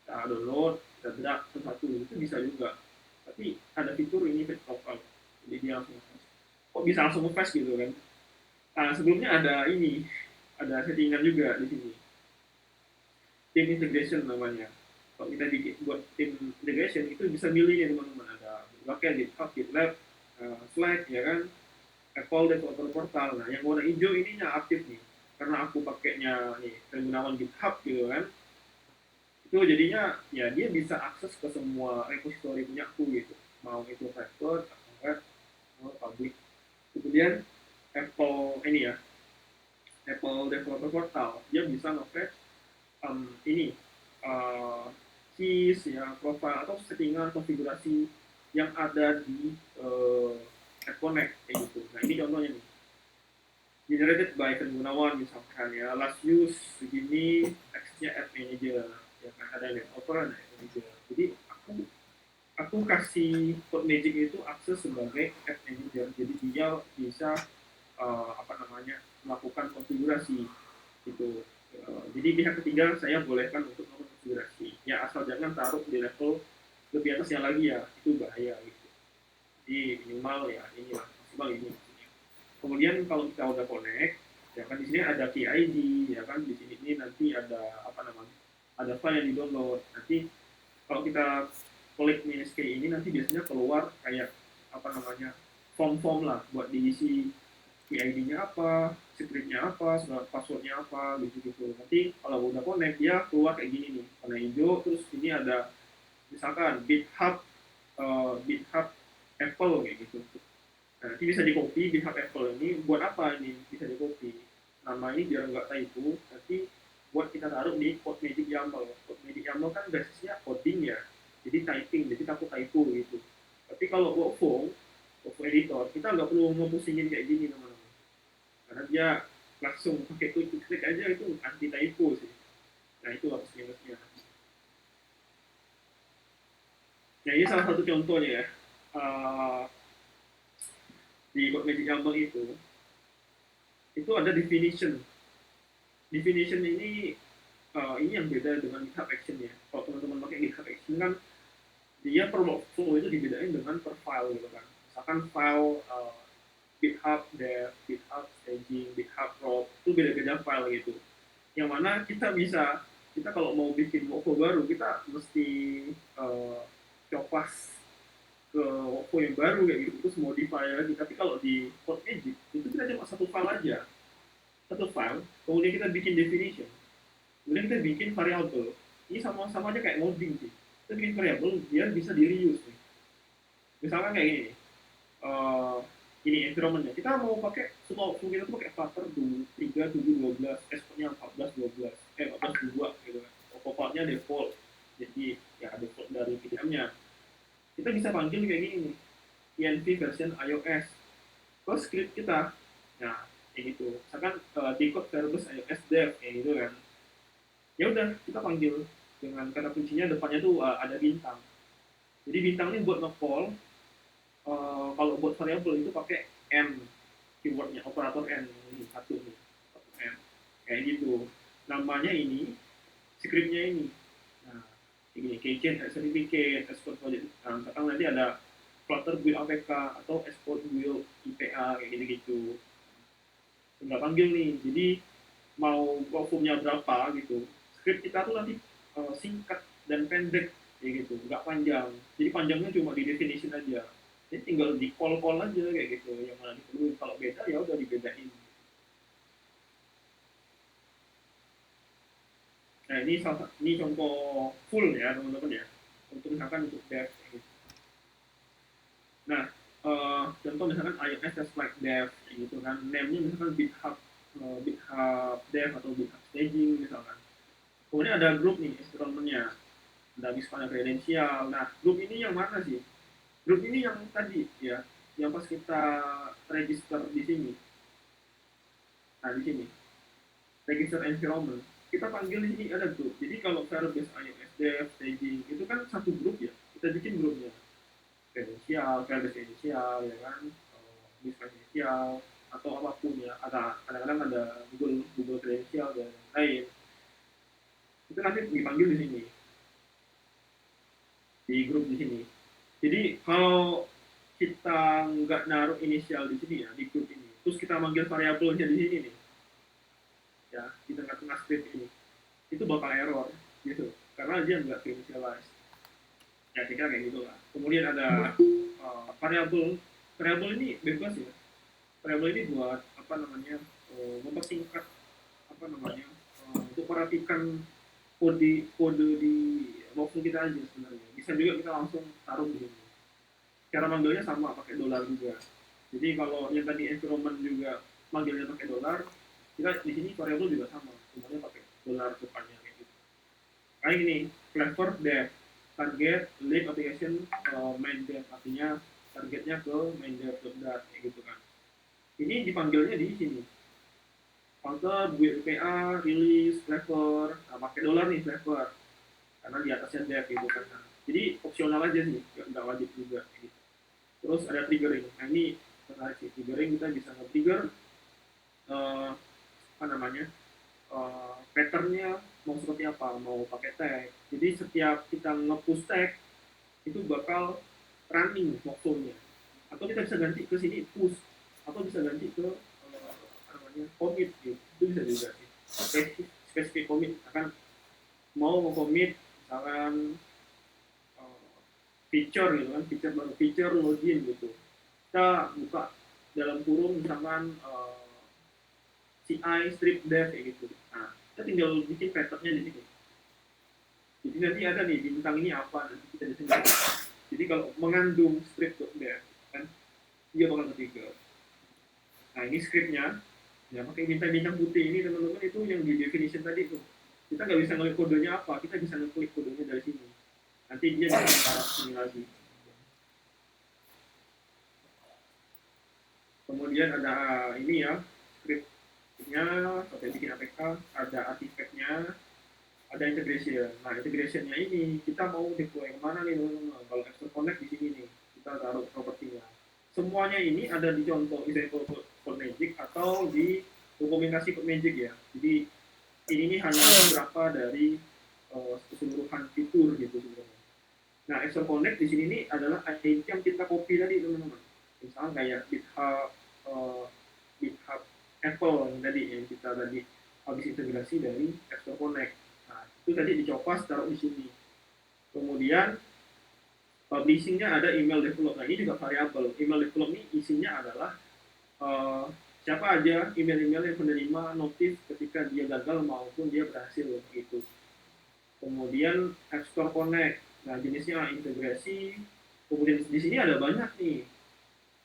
Kita download, kita drag satu itu bisa juga. Tapi ada fitur ini fetch profile, jadi dia langsung fetch. Kok bisa langsung fetch gitu kan? Nah, sebelumnya ada ini, ada settingan juga di sini. Team integration namanya. Kalau kita bikin buat tim integration itu bisa milih ya teman-teman, ada berbagai GitHub, GitLab, Slack ya kan, Apple Developer Portal. Nah, yang warna hijau ininya aktif nih. Karena aku pakainya nih terminawan GitHub gitu kan. Itu jadinya ya dia bisa akses ke semua repository punya aku gitu. Mau itu private atau enggak mau public. Kemudian Apple ini ya, Apple Developer Portal dia bisa nge-fetch ini uh, keys ya, profile atau settingan konfigurasi yang ada di App Connect kayak gitu. Nah, ini contohnya nih, generated by Ken Gunawan misalkan ya, last use segini, teksnya app manager, ya kan ada developer, ada app manager. Jadi aku kasih code magic itu akses sebagai app manager, jadi dia bisa apa namanya melakukan konfigurasi itu. Jadi pihak ketiga saya bolehkan untuk melakukan konfigurasi ya, asal jangan taruh di level lebih atas yang lagi ya, itu bahaya gitu. Jadi minimal ya inilah maksimal ini. Kemudian kalau kita udah connect, ya kan di sini ada PID, ya kan di sini ini nanti ada apa namanya, ada file yang di download. Nanti kalau kita klik MSK ini nanti biasanya keluar kayak apa namanya form-form lah buat diisi PID-nya apa, secretnya apa, passwordnya apa, gitu-gitu. Nanti kalau udah connect dia keluar kayak gini nih, warna hijau. Terus ini ada misalkan GitHub, GitHub Apple kayak gitu. Nah, nanti bisa di copy GitHub Apple ini buat apa ini bisa di copy. Nama ini biar nggak typo, nanti buat kita taruh di Code Magic YAML. Code Magic YAML kan basisnya coding ya, jadi typing, jadi takut typo gitu. Tapi kalau workflow editor, kita nggak perlu ngepusingin kayak gini teman-teman. Karena dia langsung pakai klik aja itu anti typo sih. Nah itu plus minusnya. Nah ini salah satu contohnya ya. Uh, di Code Magic YAML itu ada definition. Definition ini yang beda dengan GitHub Action ya. Kalau teman-teman pakai GitHub Action kan dia per workflow itu dibedain dengan per file gitu kan. Misalkan file GitHub Dev, GitHub Staging, GitHub Prop itu beda-beda file gitu. Yang mana kita bisa kita kalau mau bikin workflow baru kita mesti copas ke workflow yang baru kayak gitu, terus modify lagi. Tapi kalau di CodeMagic itu kita cuma satu file aja, satu file, kemudian kita bikin definition, kemudian kita bikin variable. Ini sama-sama aja kayak modding sih. Kita bikin variable biar bisa di reuse nih. Misalkan kayak gini, uh, ini environmentnya kita mau pakai semua workflow kita tuh pakai Flutter 3, 7, 12, exportnya 14, 12, 14, 2 gitu kan. Pokoknya default, jadi ya default dari VDM-nya. Kita bisa panggil kayak gini nih, env version iOS ke script kita. Nah, kayak gitu. Misalkan decode variables iOS dev kayak gitu kan. Ya udah, kita panggil dengan kata kuncinya depannya tuh ada bintang. Jadi bintang ini buat nge-call, kalau buat variable itu pakai n, keywordnya operator n ini satu nih, satu n kayak gitu. Namanya ini, scriptnya ini. Nah, ini keychain certificate, export project. Nah, misalkan nanti ada Flutter build APK atau export build IPA kayak gitu-gitu. Tinggal panggil nih. Jadi mau workflow-nya berapa gitu. Script kita tuh nanti singkat dan pendek kayak gitu, nggak panjang. Jadi panjangnya cuma di definition aja. Jadi tinggal di call-call aja kayak gitu. Yang mana diperluin. Kalau beda ya udah dibedain. Nah ini contoh full ya teman-teman ya. Untuk misalkan untuk dev kayak gitu. Nah, contoh misalkan iOS test flight dev gitu kan, name-nya misalkan GitHub, GitHub dev atau GitHub staging misalkan. Kemudian ada grup nih, environment-nya, ada misalnya kredensial. Nah, grup ini yang mana sih? Grup ini yang tadi ya, yang pas kita register di sini. Nah, di sini, register environment. Kita panggil di sini ada grup. Jadi kalau Firebase iOS dev, staging, itu kan satu grup ya. Kita bikin grupnya. Kredensial, Firebase inisial, ya kan, Miss inisial, atau apapun ya. Ada kadang-kadang ada Google kredensial dan lain. Itu nanti dipanggil di sini, di grup di sini. Jadi kalau kita nggak naruh inisial di sini ya, di grup ini, terus kita manggil variabelnya di sini nih, ya di tengah-tengah script ini, itu bakal error gitu, karena dia nggak initialize. Ya kira kayak gitu lah. Kemudian ada variabel, variabel ini bebas ya. Variabel ini buat apa namanya, mempersingkat apa namanya, untuk merapikan kode di workflow kita aja sebenarnya. Bisa juga kita langsung taruh di sini. Cara manggilnya sama, pakai dolar juga. Jadi kalau yang tadi environment juga manggilnya pakai dolar, kita di sini variable juga sama, semuanya pakai dolar depannya kayak gitu. Kayak gini, flavor dev, target link application main dev, artinya targetnya ke main dev.dat kayak gitu kan. Ini dipanggilnya di sini. Counter, WPA, release, flavor, nah, pakai dolar nih flavor, karena di atasnya dev gitu kan. Nah, jadi opsional aja sih, nggak wajib juga gitu. Terus ada triggering. Nah ini menarik sih, triggering kita bisa nge-trigger apa namanya, patternnya mau seperti apa, mau pakai tag. Jadi setiap kita nge-push tag itu bakal running workflow-nya. Atau kita bisa ganti ke sini push, atau bisa ganti ke apa namanya, commit gitu. Itu bisa juga sih. Spesifik commit, akan mau commit misalkan feature gitu kan, feature baru, feature login gitu, kita buka dalam kurung misalkan CI strip dev kayak gitu. Nah, kita tinggal bikin patternnya di sini. Jadi nanti ada nih bintang ini apa, nanti kita di sini. Jadi kalau mengandung strip dev kan, dia bakal ketiga. Nah ini scriptnya, ya pakai bintang-bintang putih ini teman-teman, itu yang di definition tadi tuh. Kita nggak bisa ngeliat kodenya apa, kita bisa ngeklik kodenya dari sini. Nanti dia bisa taruh sini lagi. Kemudian ada ini ya, scriptnya sampai bikin APK, ada artifactnya, ada integration. Nah integrationnya ini kita mau deploy kemana nih teman-teman? Kalau Extra Connect di sini nih, kita taruh propertinya. Semuanya ini ada di contoh example CodeMagic atau di dokumentasi CodeMagic ya. Jadi ini hanya beberapa dari keseluruhan fitur gitu sebenarnya. Nah, Extra Connect di sini nih adalah ID yang kita copy tadi teman-teman. Misalnya kayak GitHub, GitHub Apple yang tadi yang kita tadi habis integrasi dari Extra Connect. Nah, itu tadi dicopas taruh di sini. Kemudian publishingnya ada email develop. Nah ini juga variabel. Email develop ini isinya adalah uh, siapa aja email-email yang menerima notif ketika dia gagal maupun dia berhasil gitu. Kemudian App Store Connect. Nah jenisnya integrasi. Kemudian di sini ada banyak nih.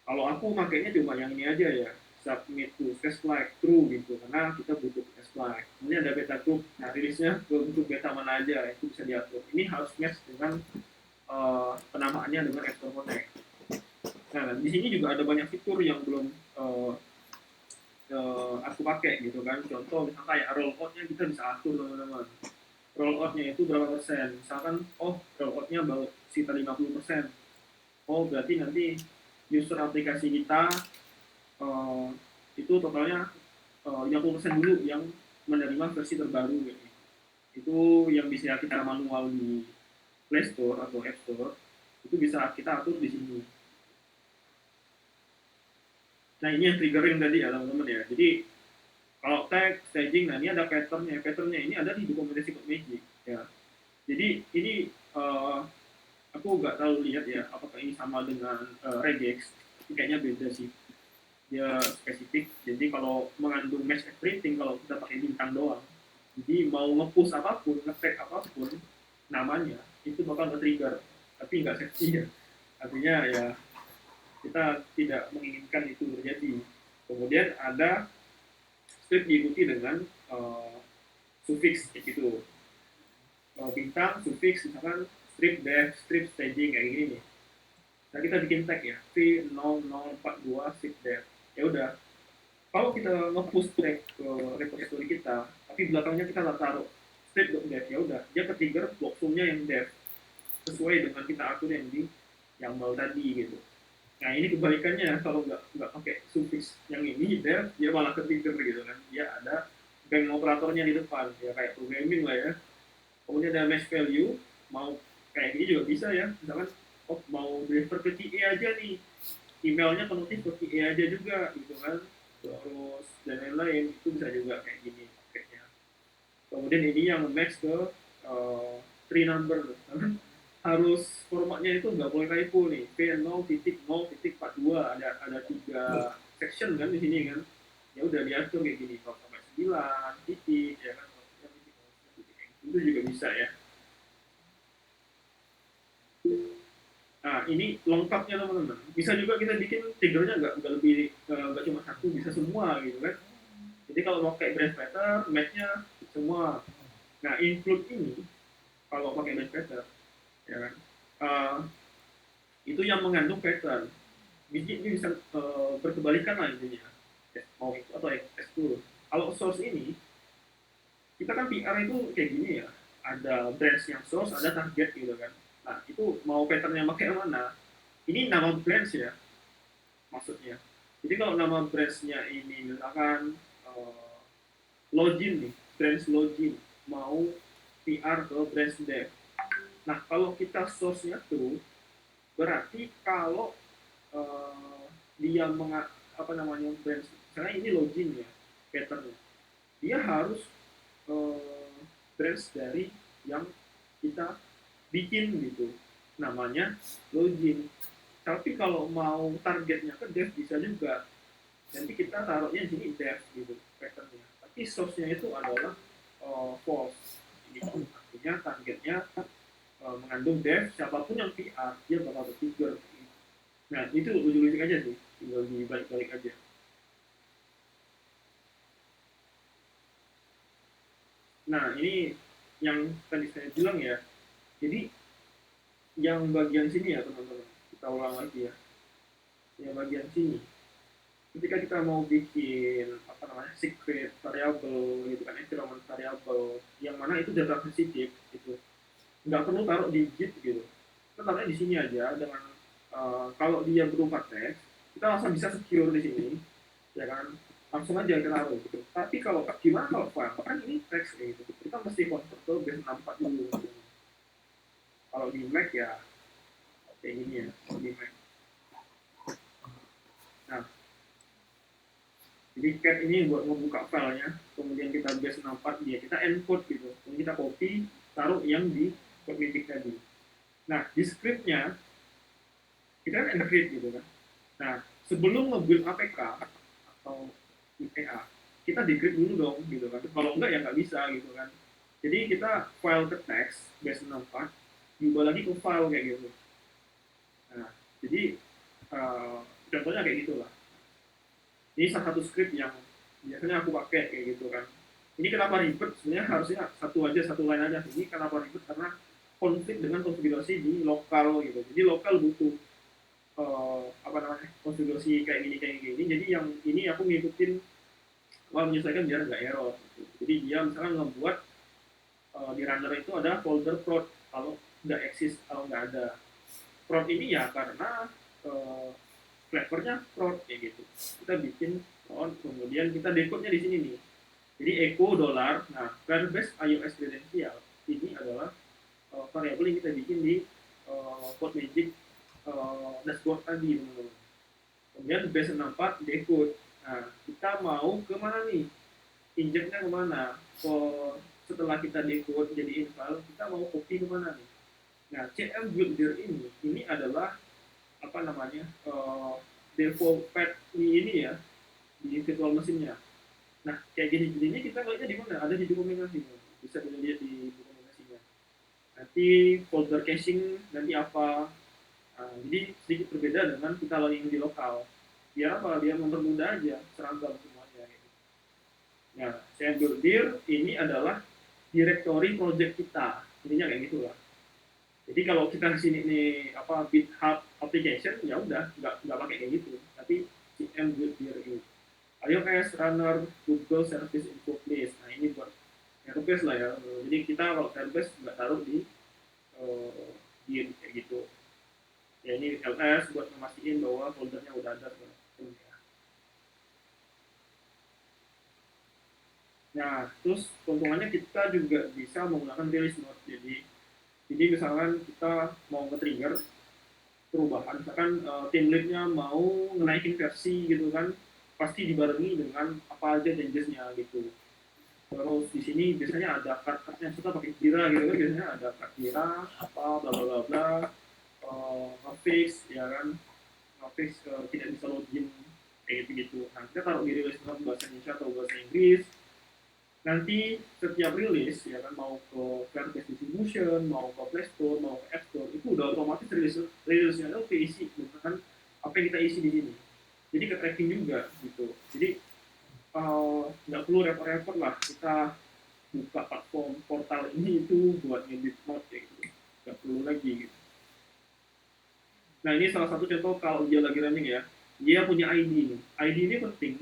Kalau aku makainya cuma yang ini aja ya, submit to test flag true gitu, karena kita butuh test flag. Kemudian ada beta group. Nah rilisnya ke bentuk beta mana aja itu bisa diatur. Ini harus match dengan penamaannya dengan App Store Connect. Nah, di sini juga ada banyak fitur yang belum aku pakai gitu kan. Contoh misalnya kayak rolloutnya kita bisa atur teman-teman. Rolloutnya itu berapa persen? Misalkan, rolloutnya baru sekitar 50%. Oh, berarti nanti user aplikasi kita uh, itu totalnya 50% dulu yang menerima versi terbaru gitu. Itu yang bisa kita manual di Play Store atau App Store, itu bisa kita atur di sini. Nah ini yang triggering tadi ya teman-teman ya. Jadi kalau tag, staging, nah ini ada patternnya. Patternnya ini ada di dokumentasi Code Magic ya. Jadi ini aku nggak terlalu lihat ya apakah ini sama dengan regex. Kayaknya beda sih. Dia spesifik. Jadi kalau mengandung mesh everything, kalau kita pakai bintang doang, jadi mau nge-push apapun, nge-tag apapun namanya, itu bakal nge-trigger. Tapi nggak safety ya. Artinya ya kita tidak menginginkan itu terjadi. Kemudian ada script diikuti dengan suffix gitu. Bintang, suffix, misalkan strip def, strip staging kayak gini nih. Nah kita bikin tag ya, V0042 strip def. Ya udah, kalau kita nge-push tag ke repository kita, tapi belakangnya kita taruh strip.def, ya udah, dia ke-trigger block-sumnya yang def sesuai dengan kita atur yang di yang mau tadi gitu. Nah ini kebalikannya, kalau nggak pakai suffix yang ini dia malah ke-trigger gitu kan. Dia ada bank operatornya di depan ya kayak programming lah ya. Kemudian ada mesh value, mau kayak gini juga bisa ya. Misalkan mau deliver ke QA aja nih, emailnya ke notif ke QA aja juga gitu kan. Terus dan lain-lain itu bisa juga kayak gini pakainya. Kemudian ini yang match ke tree number harus formatnya itu nggak boleh typo nih. V0.0.42 ada 3 section kan di sini kan. Ya udah diatur kayak gini 0 sampai 9 titik ya kan. Itu juga bisa ya. Nah ini lengkapnya teman-teman. Bisa juga kita bikin triggernya nggak lebih nggak cuma satu, bisa semua gitu kan. Jadi kalau mau pakai branch pattern, matchnya semua. Nah include ini kalau pakai branch pattern ya kan. Itu yang mengandung pattern. Ini bisa berkebalikan lah intinya. Mau itu atau eksklusif. Kalau source ini, kita kan PR itu kayak gini ya. Ada branch yang source, ada target gitu kan. Nah, itu mau pattern yang pakai mana? Ini nama branch ya, maksudnya. Jadi kalau nama branchnya ini misalkan login nih, branch login, mau PR ke branch dev. Nah, kalau kita source-nya true, berarti kalau dia apa namanya branch, misalnya ini login ya patternnya, dia harus branch dari yang kita bikin gitu, namanya login. Tapi kalau mau targetnya ke dev bisa juga, nanti kita taruhnya di sini dev gitu patternnya, tapi source-nya itu adalah false gitu. Artinya targetnya mengandung dev, siapapun yang PR dia bakal berpikir. Nah itu ujung-ujung aja sih, tinggal dibalik-balik aja. Nah ini yang tadi saya bilang ya, jadi yang bagian sini ya teman-teman, kita ulang lagi ya, yang bagian sini ketika kita mau bikin apa namanya secret variable gitu kan, environment variable yang mana itu data sensitif gitu, nggak perlu taruh digit gitu, kita taruhnya di sini aja dengan kalau dia berupa teks kita langsung bisa secure di sini ya kan, langsung aja kita taruh gitu. Tapi kalau gimana kalau file kan ini teks gitu, kita mesti convert ke base 64 dulu. Kalau di Mac ya kayak gini ya, di Mac. Nah Jadi cat ini buat membuka filenya, kemudian kita base 64 dia kita encode gitu, kemudian kita copy taruh yang di code magic tadi. Nah di scriptnya kita kan encrypt gitu kan. Nah sebelum nge-build APK atau IPA kita decrypt dulu dong gitu kan. Kalau enggak ya nggak bisa gitu kan. Jadi kita file ke teks base 64 diubah lagi ke file kayak gitu. Nah jadi contohnya kayak gitulah. Ini salah satu script yang biasanya aku pakai kayak gitu kan. Ini kenapa ribet? Sebenarnya harusnya satu aja, satu line aja. Ini kenapa ribet? Karena konflik dengan konfigurasi di lokal gitu. Jadi lokal butuh apa namanya konfigurasi kayak gini. Jadi yang ini aku ngikutin menyesuaikan biar nggak error. Gitu. Jadi dia misalnya ngebuat di runner itu ada folder prod kalau nggak eksis, kalau nggak ada prod ini ya karena flavornya prod kayak gitu. Kita bikin prod, kemudian kita decode-nya di sini nih. Jadi echo dollar, nah Firebase iOS credential ini adalah variabel yang kita bikin di code magic dashboard tadi teman-teman. Kemudian base 64 decode. Nah kita mau kemana nih? Injeknya kemana? Setelah kita decode jadi file, kita mau copy kemana nih? Nah CM builder ini adalah apa namanya default path ini ya di virtual mesinnya. Nah, kayak gini-gininya kita ngeliatnya di mana? Ada di dokumentasi. Bisa dilihat di dokumentasinya. Nanti folder caching nanti apa. Nah, jadi sedikit berbeda dengan kita logging di lokal. Biar apa? Biar mempermudah aja seragam semuanya. Nah, saya berdir ini adalah directory project kita. Intinya kayak gitulah. Jadi kalau kita di sini nih apa GitHub application ya udah nggak pakai kayak gitu. Tapi CM berdir ini iOS Runner Google Service Info Place. Nah ini buat Firebase lah ya. Jadi kita kalau Firebase nggak taruh di kayak gitu. Ya ini ls buat memastikan bahwa foldernya udah ada. Nah terus keuntungannya kita juga bisa menggunakan release note. Jadi misalkan kita mau nge-trigger perubahan, misalkan tim lead-nya mau ngenaikin versi gitu kan, pasti dibarengi dengan apa aja changes-nya gitu. Terus di sini biasanya ada card-cardnya, kita pakai Jira gitu kan, biasanya ada card Jira apa bla bla bla bla ngefix ya kan, ngefix tidak bisa login kayak gitu gitu. Nah kita taruh di release note bahasa Indonesia atau bahasa Inggris. Nanti setiap rilis ya kan, mau ke Firebase Distribution, mau ke Play Store, mau ke App Store, itu udah otomatis rilisnya itu keisi dengan apa yang kita isi di sini. Jadi ke tracking juga gitu. Jadi nggak perlu repot-repot lah kita buka platform portal ini itu buat ngedit mode ya gitu, nggak perlu lagi gitu. Nah ini salah satu contoh kalau dia lagi running ya, dia punya ID nih. ID ini penting.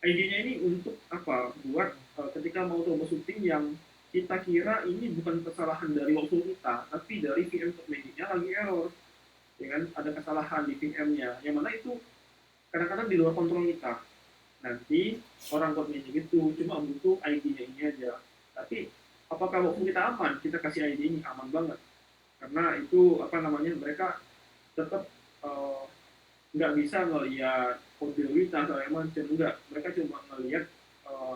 ID-nya ini untuk apa? Buat ketika mau troubleshooting yang kita kira ini bukan kesalahan dari workflow kita, tapi dari VM Magic-nya lagi error, ya kan? Ada kesalahan di VM-nya, yang mana itu kadang-kadang di luar kontrol kita. Nanti orang code magic itu cuma butuh ID-nya ini aja. Tapi apakah workflow kita aman? Kita kasih ID ini aman banget, karena itu apa namanya, mereka tetap nggak bisa ngelihat probabilitas atau yang macam, enggak, mereka cuma ngelihat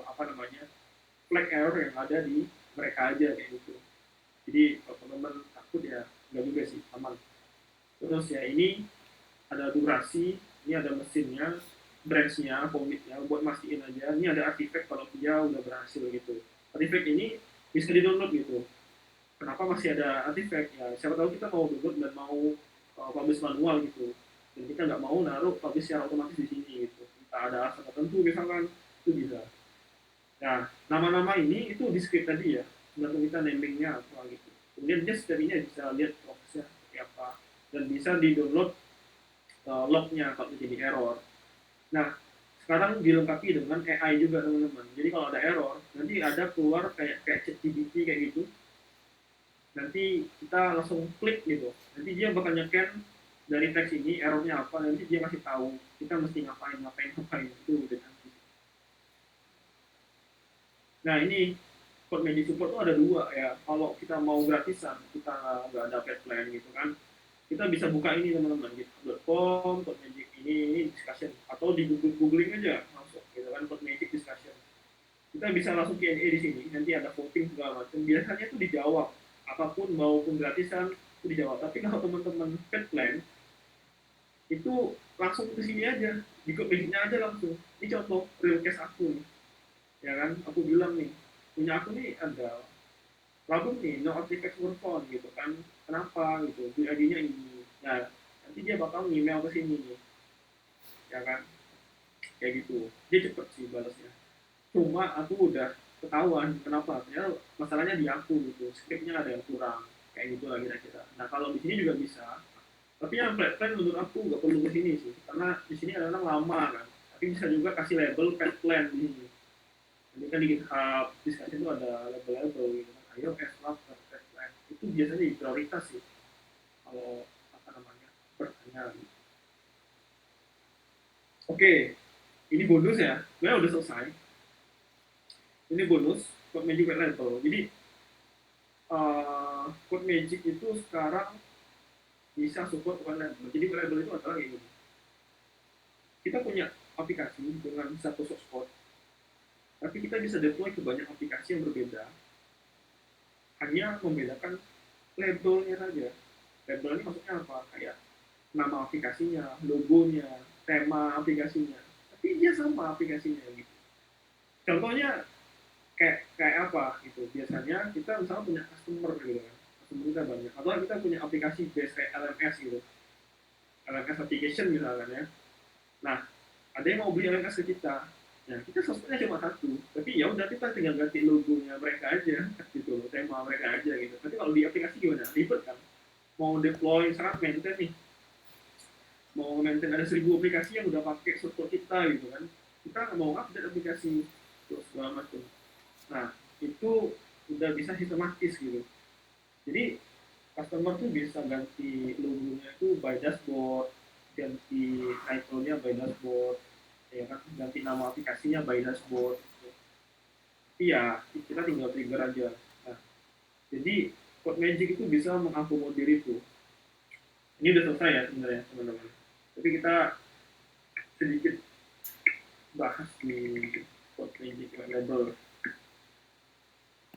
apa namanya flag error yang ada di mereka aja kayak gitu. Jadi kalau teman-teman takut ya nggak juga sih, aman. Terus ya ini ada durasi, ini ada mesinnya, branch-nya, commit-nya, buat mastiin aja. Ini ada artifact kalau dia udah berhasil gitu. Artifact ini bisa di-download gitu. Kenapa masih ada artifact? Ya siapa tahu kita mau download dan mau publish manual gitu. Dan kita nggak mau naruh publish secara otomatis di sini gitu. Kita ada alasan tertentu misalkan, itu bisa. Nah, nama-nama ini itu di script tadi ya, tergantung kita namingnya apa gitu. Kemudian dia setiapnya bisa lihat prosesnya seperti apa, dan bisa di-download lognya kalau jadi error. Nah, sekarang dilengkapi dengan AI juga teman-teman. Jadi kalau ada error, nanti ada keluar kayak ChatGPT kayak gitu. Nanti kita langsung klik gitu. Nanti dia bakal nyeken dari teks ini errornya apa. Nanti dia kasih tahu kita mesti ngapain itu dengan. Nah ini code magic support tuh ada dua ya. Kalau kita mau gratisan, kita nggak ada paid plan gitu kan, kita bisa buka ini teman-teman, github.com code magic ini discussion, atau di googling aja langsung gitu kan, code magic discussion. Kita bisa langsung Q&A di sini, nanti ada voting segala macam. Biasanya itu dijawab, apapun maupun gratisan itu dijawab. Tapi kalau teman-teman pet plan itu langsung ke sini aja, di code magicnya aja langsung. Ini contoh real case aku nih, ya kan? Aku bilang nih, punya aku nih ada problem nih, no artifact were found gitu kan. Kenapa gitu? ID-nya ini. Nah, nanti dia bakal email ke sini nih, ya kan? Kayak gitu. Dia cepet sih balasnya. Cuma aku udah ketahuan kenapa, ternyata masalahnya di aku gitu, scriptnya ada yang kurang, kayak gitu lah kira-kira. Nah kalau di sini juga bisa, tapi yang flat plan menurut aku nggak perlu ke sini sih, karena di sini kadang lama kan. Tapi bisa juga kasih label pet plan di sini. Jadi kan di GitHub discussion itu ada label-label gitu kan, ayo lab pet plan itu biasanya di prioritas sih kalau apa namanya bertanya gitu. Oke, ini bonus ya, sebenarnya udah selesai. Ini bonus code magic pet label. Jadi code magic itu sekarang bisa support web label. Jadi web label itu adalah kayak gini. Kita punya aplikasi dengan satu source code, tapi kita bisa deploy ke banyak aplikasi yang berbeda. Hanya membedakan labelnya saja. Label ini maksudnya apa? Kayak nama aplikasinya, logonya, tema aplikasinya. Tapi dia sama aplikasinya gitu. Contohnya kayak kayak apa gitu. Biasanya kita misalnya punya customer gitu kan. Customer kita banyak. Atau kita punya aplikasi base kayak LMS gitu. LMS application misalkan ya. Nah, ada yang mau beli LMS ke kita. Nah, kita sosmednya cuma satu, tapi ya udah kita tinggal ganti logonya mereka aja, gitu loh, tema mereka aja gitu. Tapi kalau di aplikasi gimana? Ribet kan? Mau deploy, misalkan maintain nih, mau maintain ada 1.000 aplikasi yang udah pakai software kita gitu kan. Kita mau update aplikasi, terus segala macam. Nah, itu udah bisa sistematis gitu. Jadi, customer tuh bisa ganti logonya itu by dashboard, ganti title-nya by dashboard, ya kan, ganti nama aplikasinya by dashboard. Tapi ya kita tinggal trigger aja. Nah, jadi code magic itu bisa mengakomodir itu. Ini udah selesai ya sebenarnya teman-teman. Tapi kita sedikit bahas di code magic label.